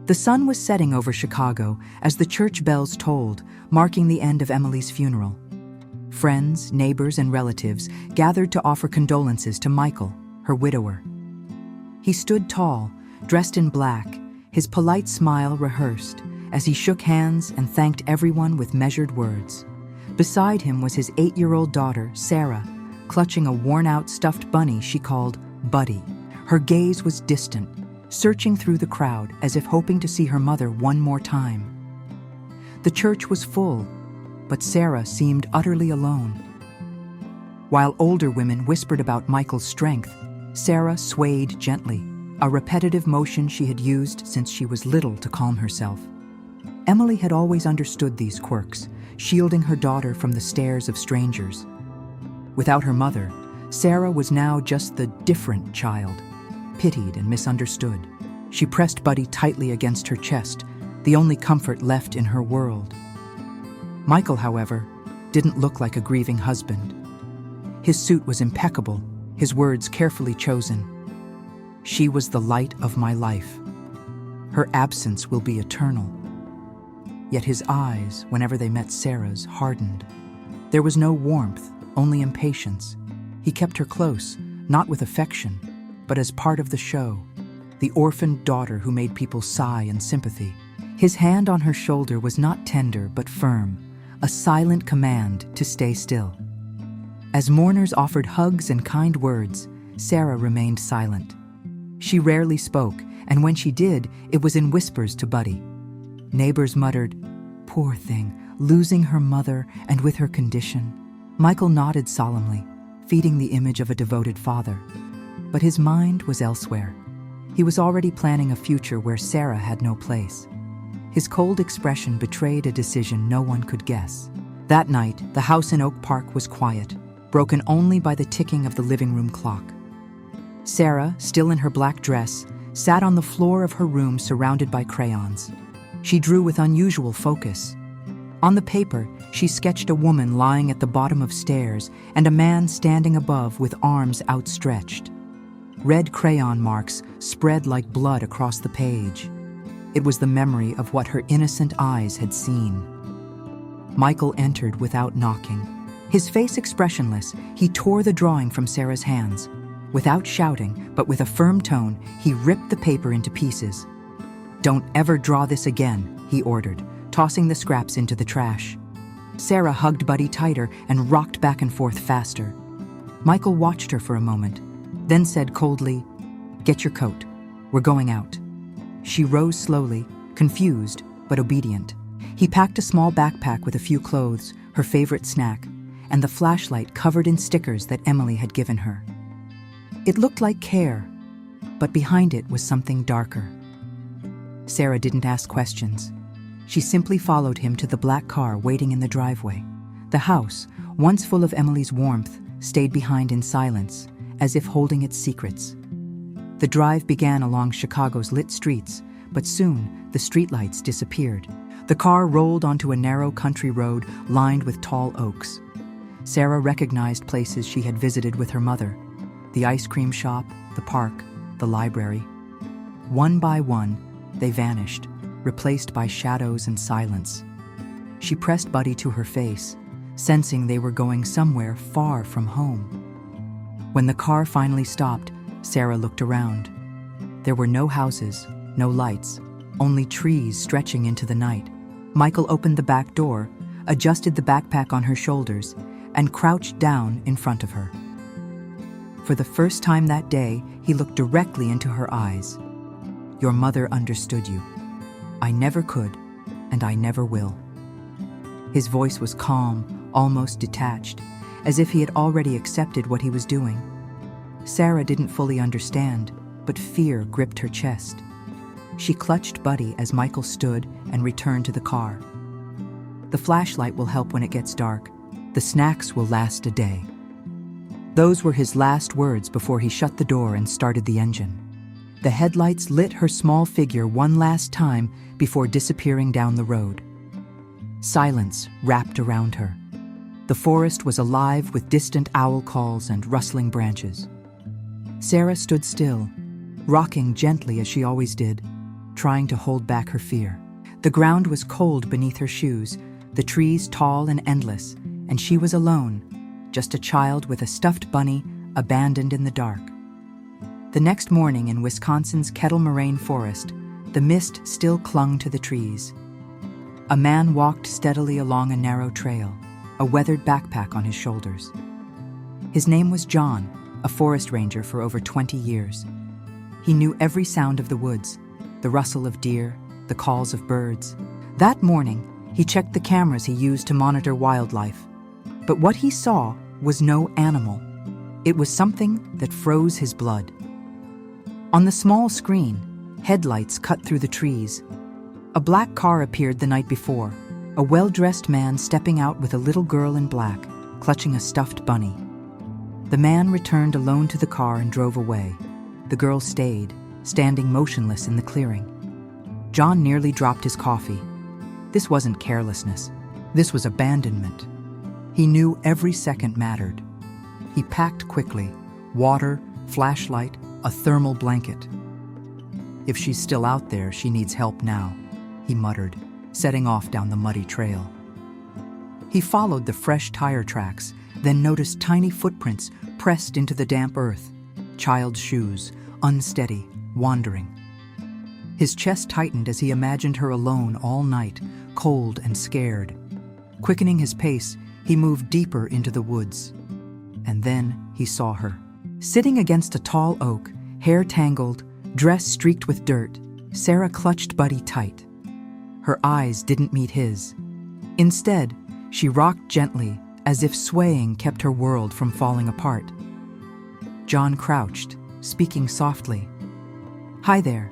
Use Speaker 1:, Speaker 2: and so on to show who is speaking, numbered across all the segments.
Speaker 1: The sun was setting over Chicago as the church bells tolled, marking the end of Emily's funeral. Friends, neighbors, and relatives gathered to offer condolences to Michael, her widower. He stood tall, dressed in black, his polite smile rehearsed, as he shook hands and thanked everyone with measured words. Beside him was his 8-year-old daughter, Sarah, clutching a worn-out stuffed bunny she called Buddy. Her gaze was distant, searching through the crowd as if hoping to see her mother one more time. The church was full, but Sarah seemed utterly alone. While older women whispered about Michael's strength, Sarah swayed gently, a repetitive motion she had used since she was little to calm herself. Emily had always understood these quirks, shielding her daughter from the stares of strangers. Without her mother, Sarah was now just the different child, pitied and misunderstood. She pressed Buddy tightly against her chest, the only comfort left in her world. Michael, however, didn't look like a grieving husband. His suit was impeccable, his words carefully chosen. She was the light of my life. Her absence will be eternal. Yet his eyes, whenever they met Sarah's, hardened. There was no warmth, only impatience. He kept her close, not with affection, but as part of the show, the orphaned daughter who made people sigh in sympathy. His hand on her shoulder was not tender but firm, a silent command to stay still. As mourners offered hugs and kind words, Sarah remained silent. She rarely spoke, and when she did, it was in whispers to Buddy. Neighbors muttered, "Poor thing, losing her mother and with her condition." Michael nodded solemnly, feeding the image of a devoted father. But his mind was elsewhere. He was already planning a future where Sarah had no place. His cold expression betrayed a decision no one could guess. That night, the house in Oak Park was quiet, broken only by the ticking of the living room clock. Sarah, still in her black dress, sat on the floor of her room surrounded by crayons. She drew with unusual focus. On the paper, she sketched a woman lying at the bottom of stairs and a man standing above with arms outstretched. Red crayon marks spread like blood across the page. It was the memory of what her innocent eyes had seen. Michael entered without knocking. His face expressionless, he tore the drawing from Sarah's hands. Without shouting, but with a firm tone, he ripped the paper into pieces. "Don't ever draw this again," he ordered, tossing the scraps into the trash. Sarah hugged Buddy tighter and rocked back and forth faster. Michael watched her for a moment, then said coldly, "Get your coat. We're going out." She rose slowly, confused but obedient. He packed a small backpack with a few clothes, her favorite snack, and the flashlight covered in stickers that Emily had given her. It looked like care, but behind it was something darker. Sarah didn't ask questions. She simply followed him to the black car waiting in the driveway. The house, once full of Emily's warmth, stayed behind in silence, as if holding its secrets. The drive began along Chicago's lit streets, but soon the streetlights disappeared. The car rolled onto a narrow country road lined with tall oaks. Sarah recognized places she had visited with her mother: the ice cream shop, the park, the library. One by one, they vanished, replaced by shadows and silence. She pressed Buddy to her face, sensing they were going somewhere far from home. When the car finally stopped, Sarah looked around. There were no houses, no lights, only trees stretching into the night. Michael opened the back door, adjusted the backpack on her shoulders, and crouched down in front of her. For the first time that day, he looked directly into her eyes. "Your mother understood you. I never could, and I never will." His voice was calm, almost detached, as if he had already accepted what he was doing. Sarah didn't fully understand, but fear gripped her chest. She clutched Buddy as Michael stood and returned to the car. "The flashlight will help when it gets dark. The snacks will last a day." Those were his last words before he shut the door and started the engine. The headlights lit her small figure one last time before disappearing down the road. Silence wrapped around her. The forest was alive with distant owl calls and rustling branches. Sarah stood still, rocking gently as she always did. trying to hold back her fear. The ground was cold beneath her shoes, the trees tall and endless, and she was alone, just a child with a stuffed bunny abandoned in the dark. The next morning in Wisconsin's Kettle Moraine forest, the mist still clung to the trees. A man walked steadily along a narrow trail, a weathered backpack on his shoulders. His name was John, a forest ranger for over 20 years. He knew every sound of the woods, the rustle of deer, the calls of birds. That morning, he checked the cameras he used to monitor wildlife. But what he saw was no animal. It was something that froze his blood. On the small screen, headlights cut through the trees. A black car appeared the night before, a well-dressed man stepping out with a little girl in black, clutching a stuffed bunny. The man returned alone to the car and drove away. The girl stayed, standing motionless in the clearing. John nearly dropped his coffee. This wasn't carelessness. This was abandonment. He knew every second mattered. He packed quickly: water, flashlight, a thermal blanket. "If she's still out there, she needs help now," he muttered, setting off down the muddy trail. He followed the fresh tire tracks, then noticed tiny footprints pressed into the damp earth. Child's shoes, unsteady, wandering. His chest tightened as he imagined her alone all night, cold and scared. Quickening his pace, he moved deeper into the woods. And then he saw her. Sitting against a tall oak, hair tangled, dress streaked with dirt, Sarah clutched Buddy tight. Her eyes didn't meet his. Instead, she rocked gently, as if swaying kept her world from falling apart. John crouched, speaking softly. "Hi there.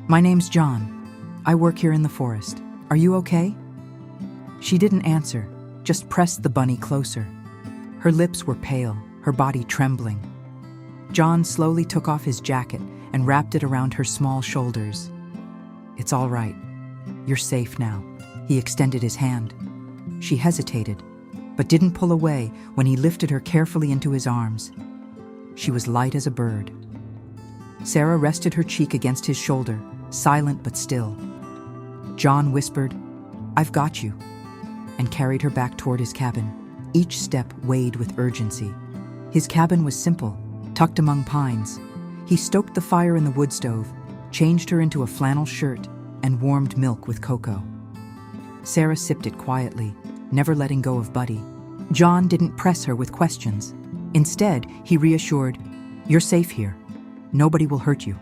Speaker 1: My name's John. I work here in the forest. Are you okay?" She didn't answer, just pressed the bunny closer. Her lips were pale, her body trembling. John slowly took off his jacket and wrapped it around her small shoulders. "It's all right. You're safe now." He extended his hand. She hesitated, but didn't pull away when he lifted her carefully into his arms. She was light as a bird. Sarah rested her cheek against his shoulder, silent but still. John whispered, "I've got you," and carried her back toward his cabin. Each step weighed with urgency. His cabin was simple, tucked among pines. He stoked the fire in the wood stove, changed her into a flannel shirt, and warmed milk with cocoa. Sarah sipped it quietly, never letting go of Buddy. John didn't press her with questions. Instead, he reassured, "You're safe here. Nobody will hurt you."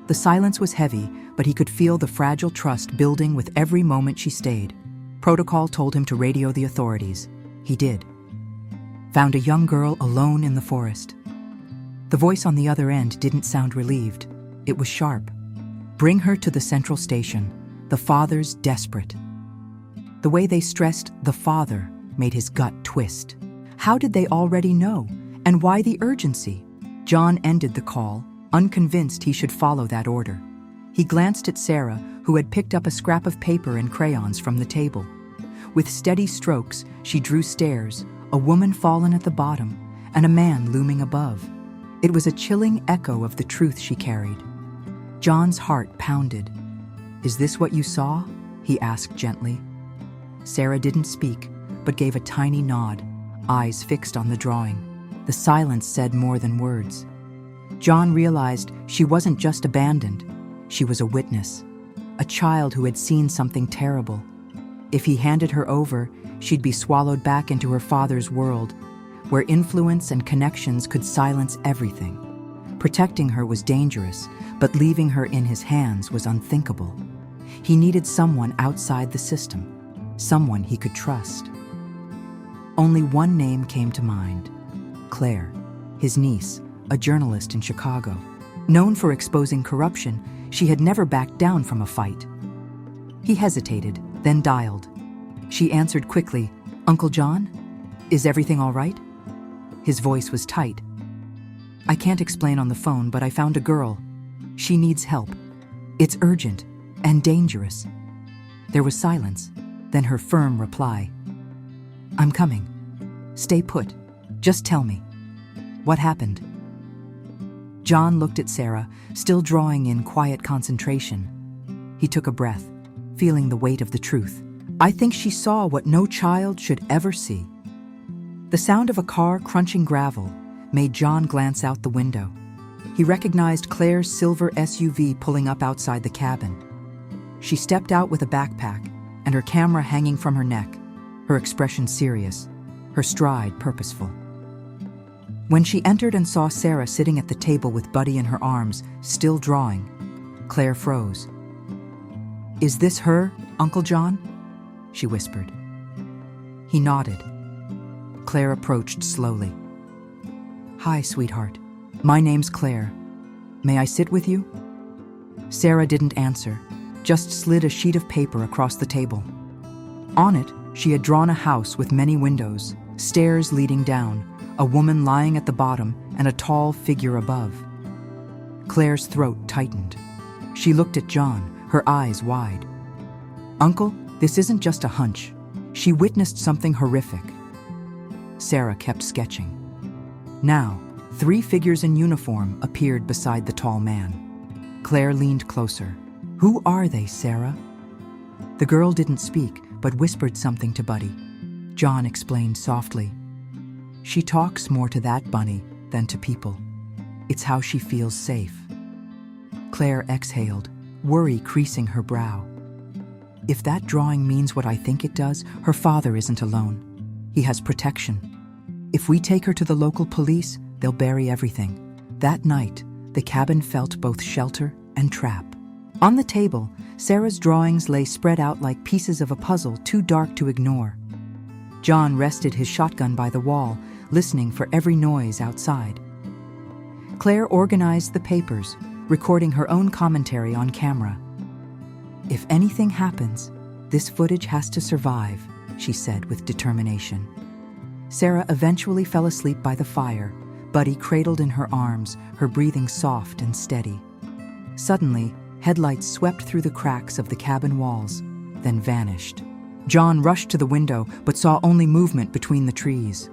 Speaker 1: The silence was heavy, but he could feel the fragile trust building with every moment she stayed. Protocol told him to radio the authorities. He did. Found a young girl alone in the forest. The voice on the other end didn't sound relieved. It was sharp. "Bring her to the central station. The father's desperate." The way they stressed "the father" made his gut twist. How did they already know? And why the urgency? John ended the call, unconvinced he should follow that order. He glanced at Sarah, who had picked up a scrap of paper and crayons from the table. With steady strokes, she drew stairs, a woman fallen at the bottom, and a man looming above. It was a chilling echo of the truth she carried. John's heart pounded. "Is this what you saw?" he asked gently. Sarah didn't speak, but gave a tiny nod, eyes fixed on the drawing. The silence said more than words. John realized she wasn't just abandoned. She was a witness, a child who had seen something terrible. If he handed her over, she'd be swallowed back into her father's world, where influence and connections could silence everything. Protecting her was dangerous, but leaving her in his hands was unthinkable. He needed someone outside the system, someone he could trust. Only one name came to mind: Claire, his niece, a journalist in Chicago. Known for exposing corruption, she had never backed down from a fight. He hesitated, then dialed. She answered quickly, "Uncle John? Is everything all right?" His voice was tight. "I can't explain on the phone, but I found a girl. She needs help. It's urgent and dangerous." There was silence, then her firm reply. "I'm coming. Stay put. Just tell me. What happened?" John looked at Sarah, still drawing in quiet concentration. He took a breath, feeling the weight of the truth. I think she saw what no child should ever see. The sound of a car crunching gravel made John glance out the window. He recognized Claire's silver SUV pulling up outside the cabin. She stepped out with a backpack and her camera hanging from her neck, her expression serious, her stride purposeful. When she entered and saw Sarah sitting at the table with Buddy in her arms, still drawing, Claire froze. "Is this her, Uncle John?" she whispered. He nodded. Claire approached slowly. "Hi, sweetheart. My name's Claire. May I sit with you?" Sarah didn't answer, just slid a sheet of paper across the table. On it, she had drawn a house with many windows, stairs leading down, a woman lying at the bottom, and a tall figure above. Claire's throat tightened. She looked at John, her eyes wide. "Uncle, this isn't just a hunch. She witnessed something horrific." Sarah kept sketching. Now, 3 figures in uniform appeared beside the tall man. Claire leaned closer. "Who are they, Sarah?" The girl didn't speak, but whispered something to Buddy. John explained softly. "She talks more to that bunny than to people. It's how she feels safe." Claire exhaled, worry creasing her brow. If that drawing means what I think it does, her father isn't alone. He has protection. If we take her to the local police, they'll bury everything. That night, the cabin felt both shelter and trap. On the table, Sarah's drawings lay spread out like pieces of a puzzle too dark to ignore. John rested his shotgun by the wall, listening for every noise outside. Claire organized the papers, recording her own commentary on camera. "If anything happens, this footage has to survive," she said with determination. Sarah eventually fell asleep by the fire, Buddy cradled in her arms, her breathing soft and steady. Suddenly, headlights swept through the cracks of the cabin walls, then vanished. John rushed to the window, but saw only movement between the trees.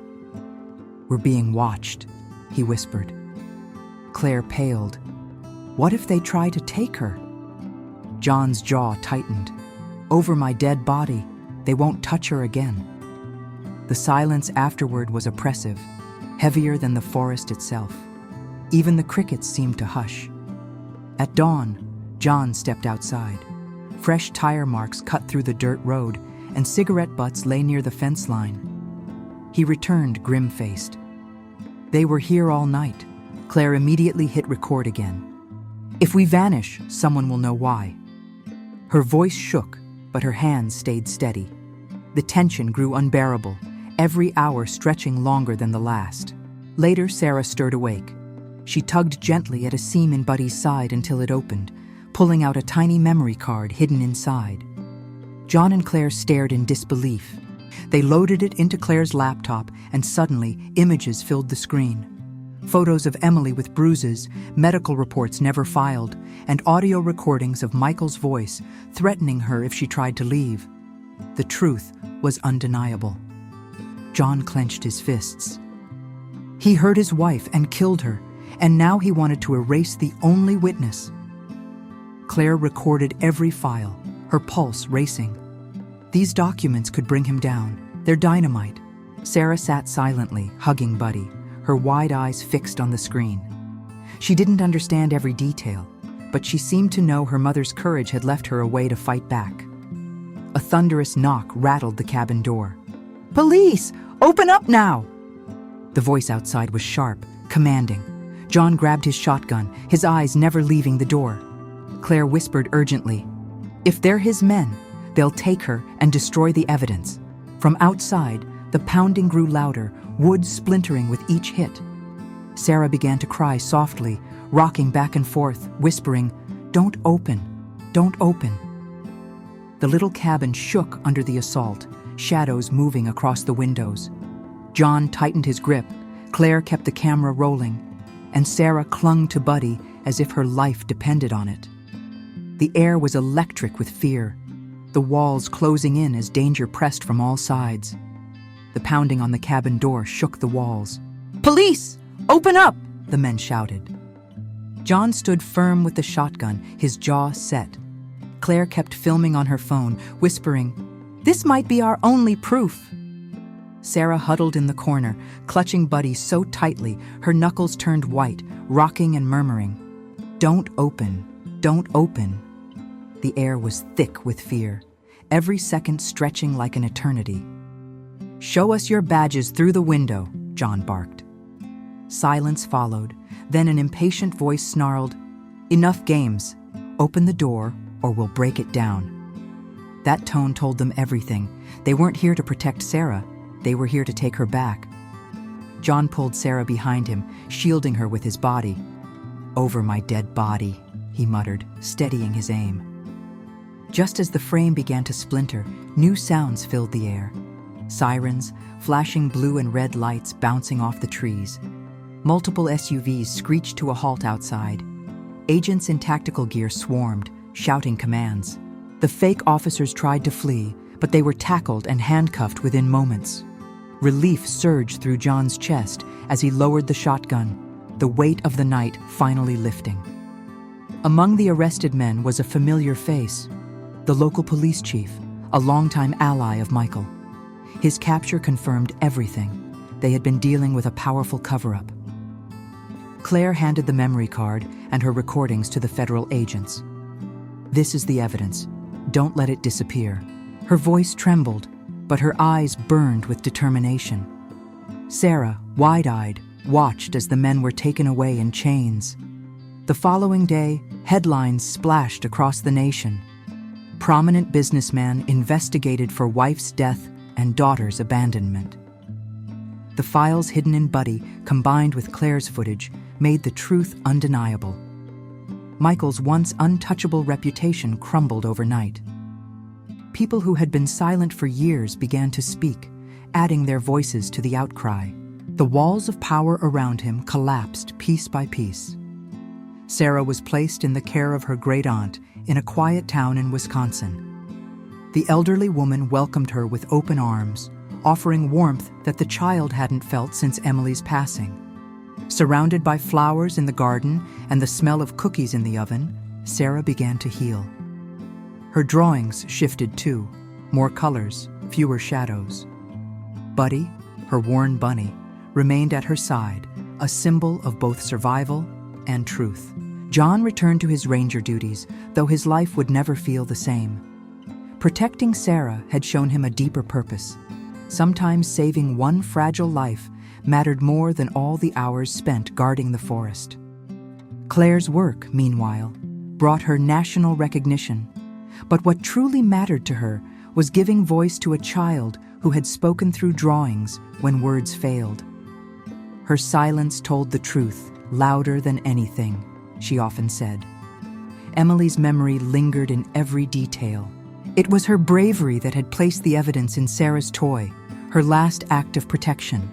Speaker 1: "We're being watched," he whispered. Claire paled. "What if they try to take her?" John's jaw tightened. "Over my dead body, they won't touch her again." The silence afterward was oppressive, heavier than the forest itself. Even the crickets seemed to hush. At dawn, John stepped outside. Fresh tire marks cut through the dirt road, and cigarette butts lay near the fence line. He returned grim-faced. "They were here all night." Claire immediately hit record again. "If we vanish, someone will know why." Her voice shook, but her hands stayed steady. The tension grew unbearable, every hour stretching longer than the last. Later, Sarah stirred awake. She tugged gently at a seam in Buddy's side until it opened, pulling out a tiny memory card hidden inside. John and Claire stared in disbelief. They loaded it into Claire's laptop, and suddenly, images filled the screen. Photos of Emily with bruises, medical reports never filed, and audio recordings of Michael's voice threatening her if she tried to leave. The truth was undeniable. John clenched his fists. He hurt his wife and killed her, and now he wanted to erase the only witness. Claire recorded every file, her pulse racing. These documents could bring him down. They're dynamite. Sarah sat silently, hugging Buddy, her wide eyes fixed on the screen. She didn't understand every detail, but she seemed to know her mother's courage had left her a way to fight back. A thunderous knock rattled the cabin door. "Police! Open up now!" The voice outside was sharp, commanding. John grabbed his shotgun, his eyes never leaving the door. Claire whispered urgently, "If they're his men, they'll take her and destroy the evidence." From outside, the pounding grew louder, wood splintering with each hit. Sarah began to cry softly, rocking back and forth, whispering, "Don't open, don't open." The little cabin shook under the assault, shadows moving across the windows. John tightened his grip, Claire kept the camera rolling, and Sarah clung to Buddy as if her life depended on it. The air was electric with fear, the walls closing in as danger pressed from all sides. The pounding on the cabin door shook the walls. "Police! Open up!" the men shouted. John stood firm with the shotgun, his jaw set. Claire kept filming on her phone, whispering, "This might be our only proof." Sarah huddled in the corner, clutching Buddy so tightly her knuckles turned white, rocking and murmuring, "Don't open, don't open." The air was thick with fear, every second stretching like an eternity. "Show us your badges through the window," John barked. Silence followed, then an impatient voice snarled, "Enough games. Open the door or we'll break it down." That tone told them everything. They weren't here to protect Sarah. They were here to take her back. John pulled Sarah behind him, shielding her with his body. "Over my dead body," he muttered, steadying his aim. Just as the frame began to splinter, new sounds filled the air. Sirens, flashing blue and red lights bouncing off the trees. Multiple SUVs screeched to a halt outside. Agents in tactical gear swarmed, shouting commands. The fake officers tried to flee, but they were tackled and handcuffed within moments. Relief surged through John's chest as he lowered the shotgun, the weight of the night finally lifting. Among the arrested men was a familiar face, the local police chief, a longtime ally of Michael. His capture confirmed everything. They had been dealing with a powerful cover-up. Claire handed the memory card and her recordings to the federal agents. "This is the evidence. Don't let it disappear." Her voice trembled, but her eyes burned with determination. Sarah, wide-eyed, watched as the men were taken away in chains. The following day, headlines splashed across the nation. Prominent businessman investigated for wife's death and daughter's abandonment. The files hidden in Buddy, combined with Claire's footage, made the truth undeniable. Michael's once untouchable reputation crumbled overnight. People who had been silent for years began to speak, adding their voices to the outcry. The walls of power around him collapsed piece by piece. Sarah was placed in the care of her great-aunt in a quiet town in Wisconsin. The elderly woman welcomed her with open arms, offering warmth that the child hadn't felt since Emily's passing. Surrounded by flowers in the garden and the smell of cookies in the oven, Sarah began to heal. Her drawings shifted too, more colors, fewer shadows. Buddy, her worn bunny, remained at her side, a symbol of both survival and truth. John returned to his ranger duties, though his life would never feel the same. Protecting Sarah had shown him a deeper purpose. Sometimes saving one fragile life mattered more than all the hours spent guarding the forest. Claire's work, meanwhile, brought her national recognition. But what truly mattered to her was giving voice to a child who had spoken through drawings when words failed. Her silence told the truth, louder than anything, she often said. Emily's memory lingered in every detail. It was her bravery that had placed the evidence in Sarah's toy, her last act of protection.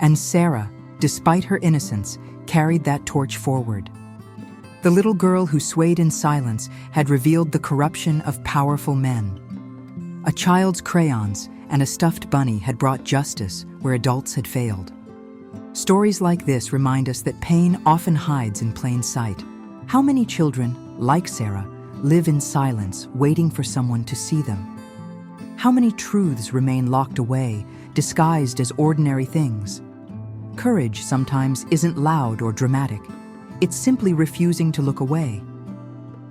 Speaker 1: And Sarah, despite her innocence, carried that torch forward. The little girl who swayed in silence had revealed the corruption of powerful men. A child's crayons and a stuffed bunny had brought justice where adults had failed. Stories like this remind us that pain often hides in plain sight. How many children, like Sarah, live in silence, waiting for someone to see them? How many truths remain locked away, disguised as ordinary things? Courage sometimes isn't loud or dramatic. It's simply refusing to look away.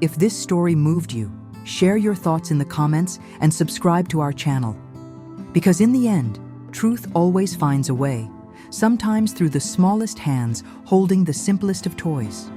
Speaker 1: If this story moved you, share your thoughts in the comments and subscribe to our channel. Because in the end, truth always finds a way, sometimes through the smallest hands holding the simplest of toys.